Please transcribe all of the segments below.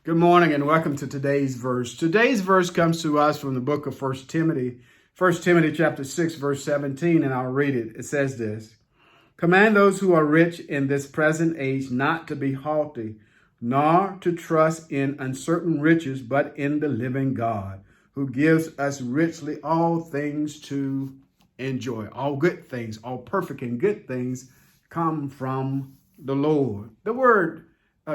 Good morning and welcome to today's verse. Today's verse comes to us from the book of 1 Timothy. 1 Timothy chapter 6, verse 17, and I'll read it. It says this: "Command those who are rich in this present age not to be haughty, nor to trust in uncertain riches, but in the living God, who gives us richly all things to enjoy." All good things, all perfect and good things come from the Lord. The word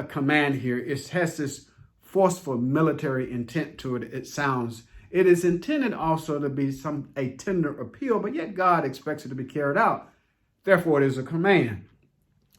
command here has this forceful military intent to it. It is intended also to be a tender appeal, but yet God expects it to be carried out. Therefore, it is a command.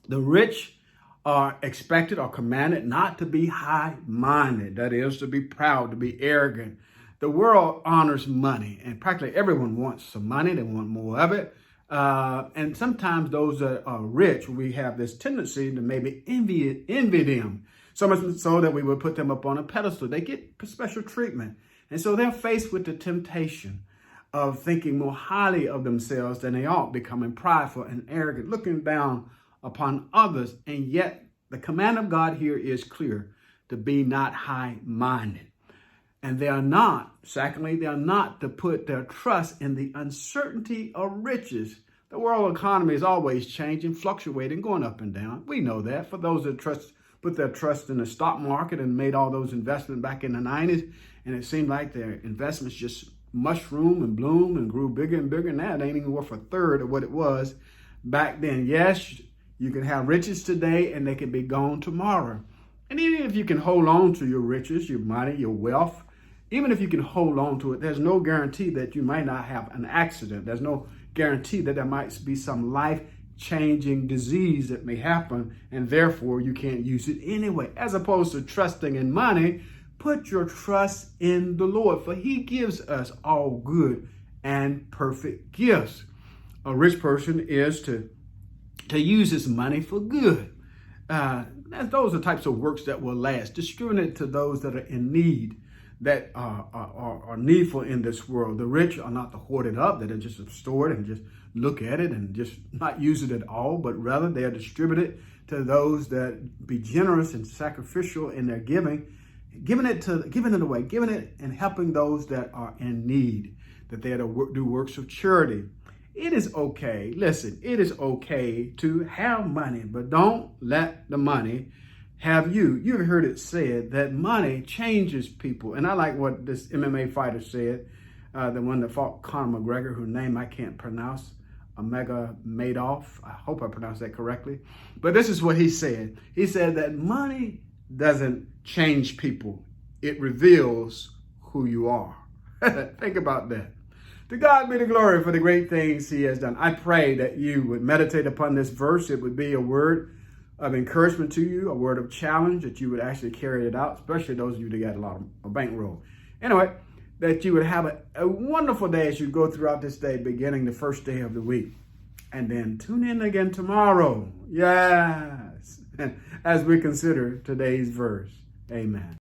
The rich are expected or commanded not to be high-minded, that is, to be proud, to be arrogant. The world honors money, and practically everyone wants some money. They want more of it. And sometimes those that are rich, we have this tendency to maybe envy them. So much so that we would put them up on a pedestal. They get special treatment. And so they're faced with the temptation of thinking more highly of themselves than they ought, becoming prideful and arrogant, looking down upon others. And yet the command of God here is clear: to be not high-minded. And they are not, secondly, they are not to put their trust in the uncertainty of riches. The world economy is always changing, fluctuating, going up and down. We know that. For those that put their trust in the stock market and made all those investments back in the 90s, and it seemed like their investments just mushroomed and bloomed and grew bigger and bigger. Now it ain't even worth a third of what it was back then. Yes, you can have riches today and they can be gone tomorrow. And even if you can hold on to your riches, your money, your wealth, even if you can hold on to it, there's no guarantee that you might not have an accident. There's no guarantee that there might be some life-changing disease that may happen, and therefore you can't use it anyway. As opposed to trusting in money, put your trust in the Lord, for he gives us all good and perfect gifts. A rich person is to use his money for good. Those are types of works that will last, distributing it to those that are in need, that are needful in this world. The rich are not to hoard it up, that are just store it and just look at it and just not use it at all, but rather they are distributed to those that be generous and sacrificial in their giving it away, giving it and helping those that are in need, that they are to do works of charity. It is okay, listen, it is okay to have money, but don't let the money have you. You've heard it said that money changes people. And I like what this MMA fighter said, the one that fought Conor McGregor, whose name I can't pronounce, Omega Madoff. I hope I pronounced that correctly. But this is what he said. He said that money doesn't change people. It reveals who you are. Think about that. To God be the glory for the great things he has done. I pray that you would meditate upon this verse. It would be a word of encouragement to you, a word of challenge, that you would actually carry it out, especially those of you that got a lot of bankroll. Anyway, that you would have a wonderful day as you go throughout this day, beginning the first day of the week. And then tune in again tomorrow. Yes. As we consider today's verse. Amen.